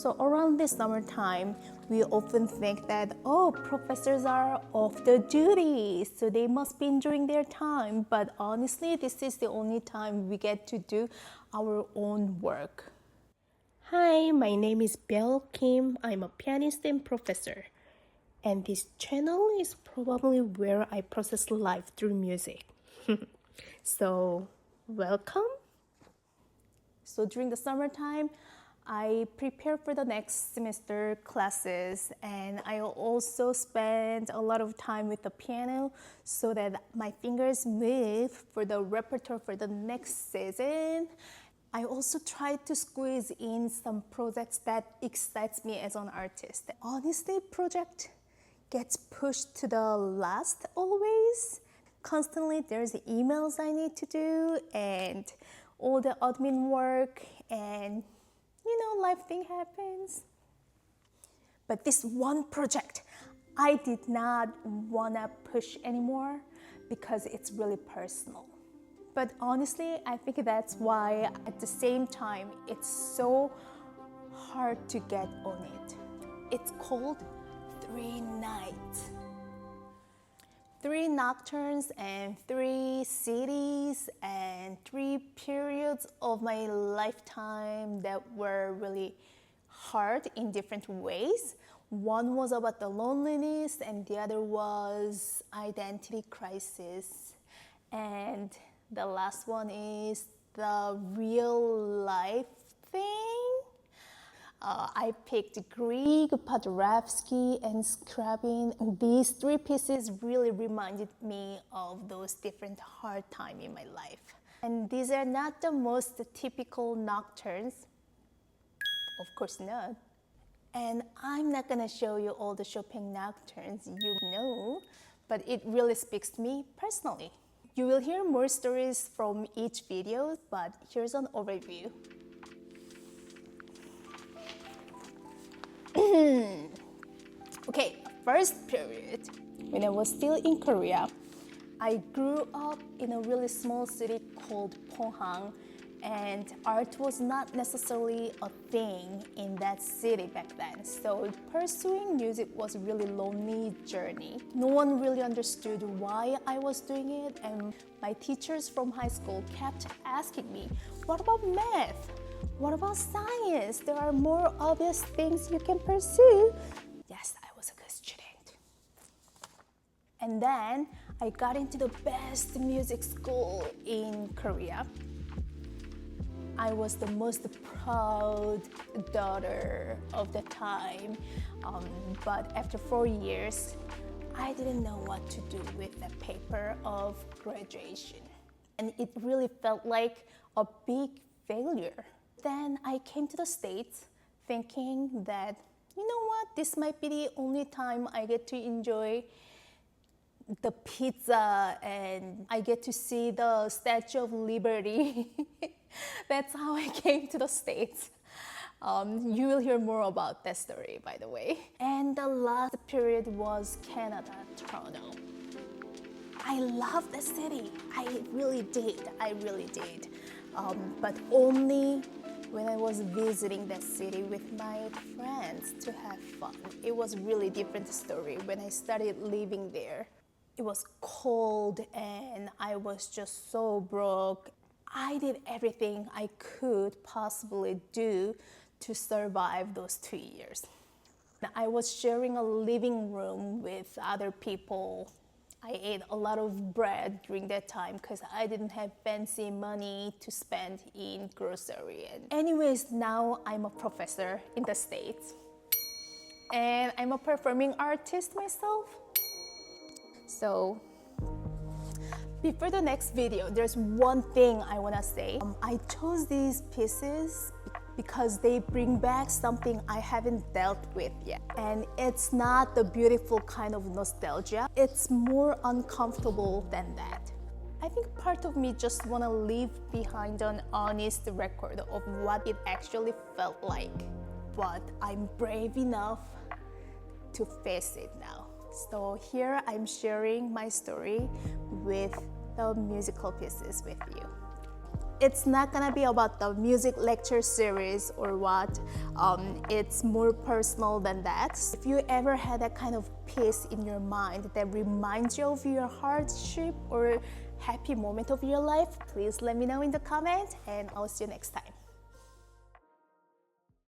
So around this summertime, we often think that, oh, professors are off the duty, so they must be enjoying their time. But honestly, this is the only time we get to do our own work. Hi, my name is Byeol Kim. I'm a pianist and professor. And this channel is probably where I process life through music. So, welcome. So during the summertime, I prepare for the next semester classes, and I also spend a lot of time with the piano so that my fingers move for the repertoire for the next season. I also try to squeeze in some projects that excites me as an artist. Honestly, project gets pushed to the last always. Constantly there's emails I need to do and all the admin work, and life thing happens. But this one project I did not wanna push anymore because it's really personal. But honestly, I think that's why at the same time it's so hard to get on it. It's called 3 Nights. 3 nocturnes and 3 cities and 3 periods of my lifetime that were really hard in different ways. One was about the loneliness and the other was identity crisis. And the last one is the real life thing. I picked Grieg, Paderewski, and Scriabin. These 3 pieces really reminded me of those different hard times in my life. And these are not the most typical nocturnes. Of course not. And I'm not gonna show you all the Chopin nocturnes you know, but it really speaks to me personally. You will hear more stories from each video, but here's an overview. Okay, first period. When I was still in Korea, I grew up in a really small city called Pohang, and art was not necessarily a thing in that city back then. So pursuing music was a really lonely journey. No one really understood why I was doing it, and my teachers from high school kept asking me, what about math? What about science? There are more obvious things you can pursue. Yes, I was a good student. And then I got into the best music school in Korea. I was the most proud daughter of the time. But after 4 years, I didn't know what to do with the paper of graduation. And it really felt like a big failure. Then I came to the States thinking that, you know what, this might be the only time I get to enjoy the pizza and I get to see the Statue of Liberty. That's how I came to the States. You will hear more about that story, by the way. And the last period was Canada, Toronto. I love the city. I really did. But only when I was visiting that city with my friends to have fun. It was really different story when I started living there. It was cold and I was just so broke. I did everything I could possibly do to survive those 2 years. I was sharing a living room with other people. I ate a lot of bread during that time because I didn't have fancy money to spend in grocery. Anyways, now I'm a professor in the States. And I'm a performing artist myself. So, before the next video, there's one thing I want to say. I chose these pieces because they bring back something I haven't dealt with yet. And it's not the beautiful kind of nostalgia. It's more uncomfortable than that. I think part of me just want to leave behind an honest record of what it actually felt like. But I'm brave enough to face it now. So here I'm sharing my story with the musical pieces with you. it's not gonna be about the music lecture series or what. It's more personal than that. If you ever had that kind of peace in your mind that reminds you of your hardship or happy moment of your life, please let me know in the comment, and I'll see you next time.